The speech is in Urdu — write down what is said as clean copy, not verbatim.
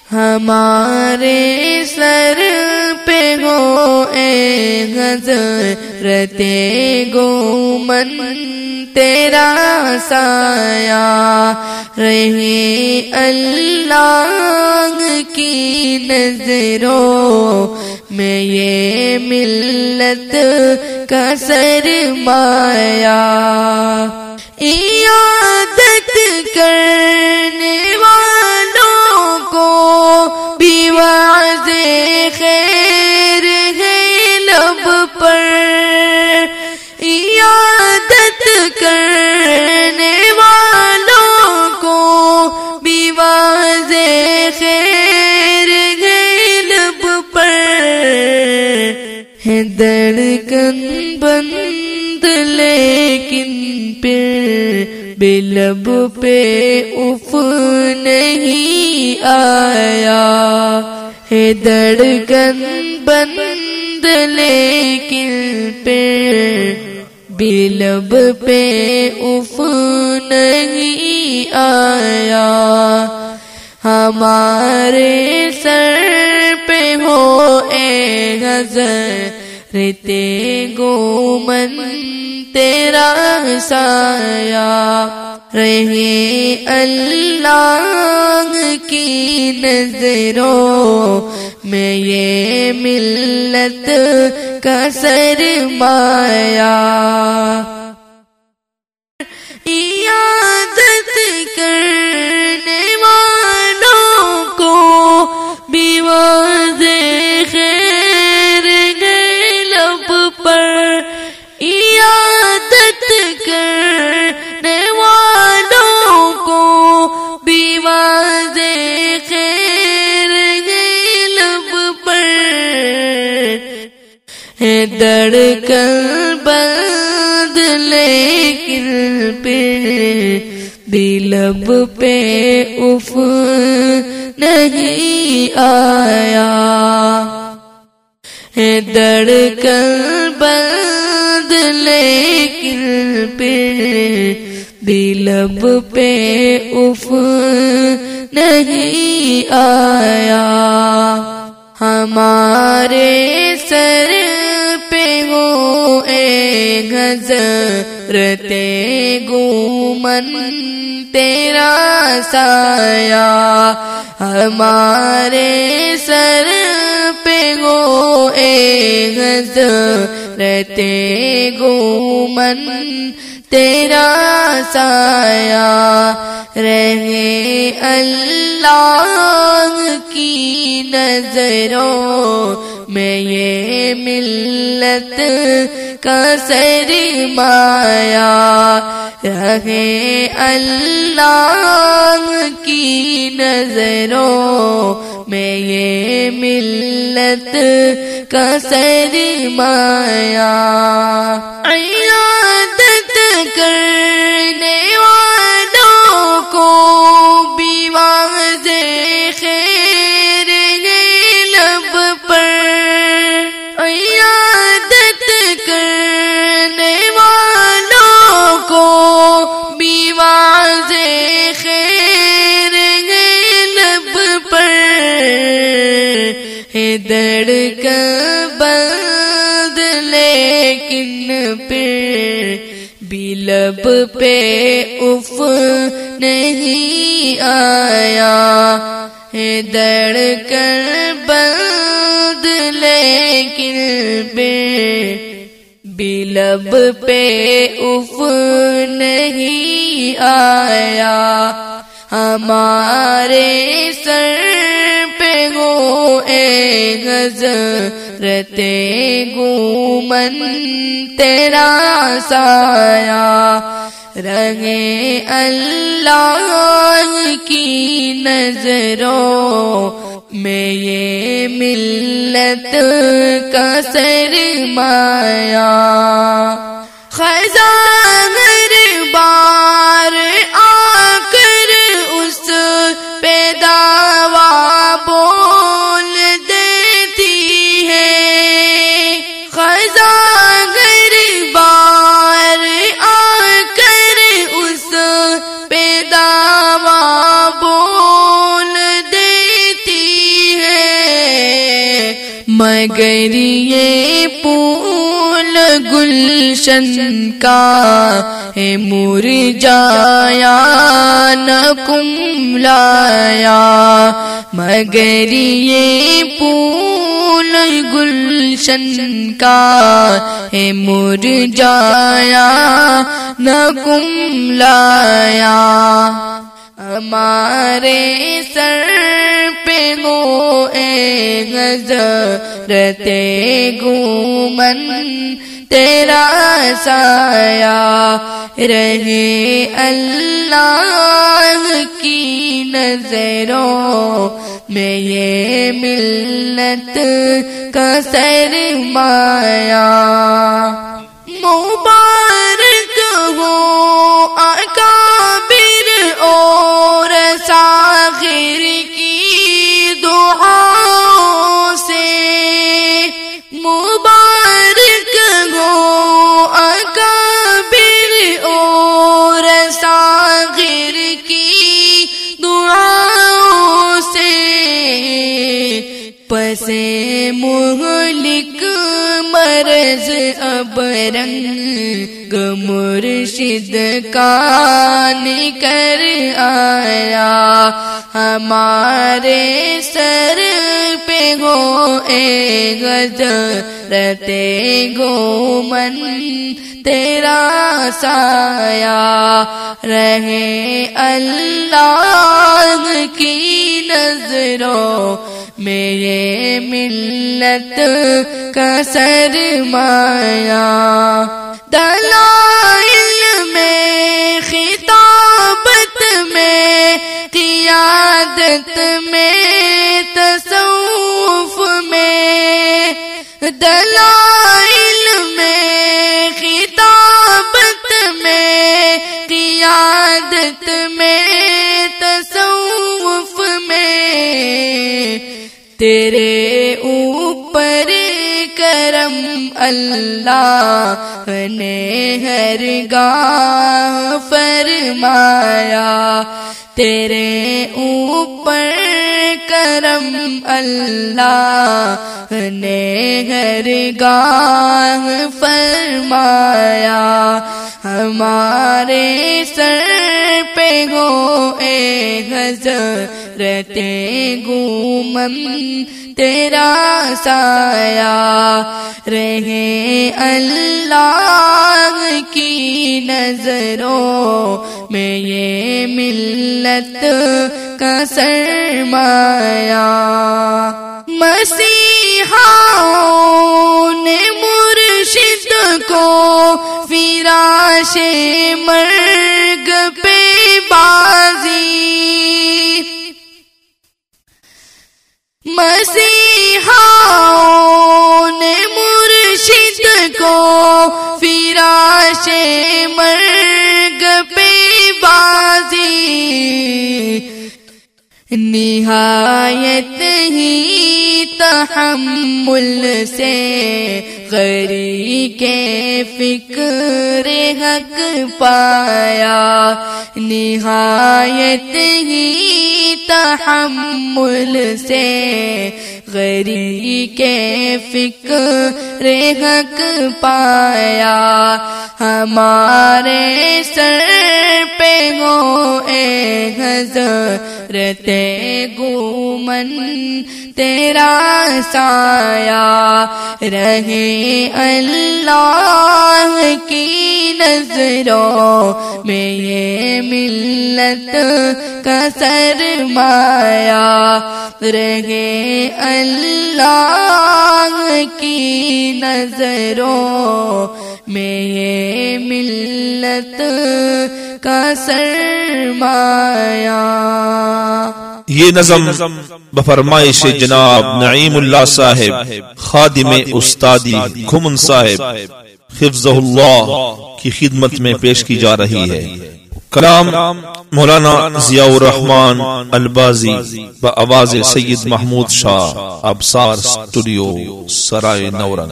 ہمارے سر پہ ہو اے حضرت گومن تیرا سایہ، رہے اللہ کی نظروں میں یہ ملت کا سرمایہ، عیادت کرنے والوں کو بھی واعظ خیر ہے لب پر، عیادت کرنے والوں کو بھی واعظ خیر ہے لب پر، ہے دھڑکن بند لیکن پھر بھی لب پہ اف نہیں آیا، ہے دھڑکن بند لیکن پھر بھی لب پہ اف نہیں آیا، ہمارے سر پہ ہو اے حضرت گومن تیرا سایہ، رہے اللہ کی نظروں میں یہ ملت کا سرمایہ، عیادت کرنے والوں کو بھی واعظ خیر ہے لب پر، عیادت کرنے والوں کو بھی واعظ خیر ہے لب پر، ہے دھڑکن بند لیکن پھر بھی لب پہ اف نہیں آیا، ہے دھڑکن بند لیکن پھر بھی لب پہ اف نہیں آیا، ہمارے سر پہ ہو اے حضرت گومن تیرا سایہ، ہمارے سر پہ ہو اے حضرت گومن تیرا سایہ، رہے اللہ کی نظروں میں یہ ملت کا سرمایہ، رہے اللہ کی نظروں میں یہ ملت کا سرمایہ، عیادت کرنے والوں کو بھی واعظ خیر ہے لب پر، عیادت کرنے والوں کو بھی واعظ خیر ہے لب پر، ہے دھڑکن بند لیکن پھر بھی لب پہ اف نہیں آیا، ہے دھڑکن بند لیکن پھر بھی لب پہ اف نہیں آیا، ہمارے سر پہ ہو اے حضرت گومن تیرا سایہ، رہے اللہ کی نظروں میں یہ ملت کا سرمایہ، خزان ہر بار آ کر اس پہ دعویٰ بول دیتی ہے، خزان ہر بار آ کر اس پہ دعویٰ بول دیتی مگر یہ پھول گلشن کا ہے مرجایا نہ کملایا، مگر یہ پھول گلشن کا ہے مرجایا نہ کملایا، ہمارے سر پہ ہو اے حضرت گومن تیرا سایہ، رہے اللہ کی نظروں میں یہ ملت کا سرمایہ، مبارک ہو اکابر اور صاغر کی دعاؤں سے، مبارک ہو اکابر اور صاغر کی دعاؤں سے، پس مہلک مرض اب رنگ مرشد کا نکر آیا، ہمارے سر پہ ہو اے حضرت گومن تیرا سایہ، رہے اللہ کی نظروں میں یہ ملت کا سرمایہ، دلائل میں خطابت میں قیادت میں تصوف میں، دلائل میں خطابت میں قیادت میں تصوف میں، تیرے اوپر کرم اللہ نے ہرگاہ فرمایا، تیرے اوپر کرم اللہ نے ہرگاہ فرمایا، ہمارے سر پہ ہو اے حضرت گومن تیرا سایہ، رہے اللہ کی نظروں میں یہ ملت کا سرمایہ، مسیحاؤں نے مرشد کو فراش مرگ پہ بازی، مسیحاؤں نے مرشد کو فراش مرگ پہ بازی، نہایت ہی تحمل سے غری کے فکر حق پایا، نہایت ہی تحمل سے غری کے فکر حق پایا، ہمارے سر پہ ہو اے حضرت گومن تیرا سایہ، رہے اللہ کی نظروں میں یہ ملت کا سرمایہ، رہے اللہ کی نظروں میں یہ ملت کا سرمایہ۔ یہ نظم بفرمائش جناب نعیم اللہ صاحب خادم استادی گھمن صاحب حفظہ اللہ کی خدمت میں پیش کی جا رہی ہے۔ کلام مولانا ضیاء الرحمن البازی بآواز سید محمود شاہ، ابصار اسٹوڈیو، سرائے نورن۔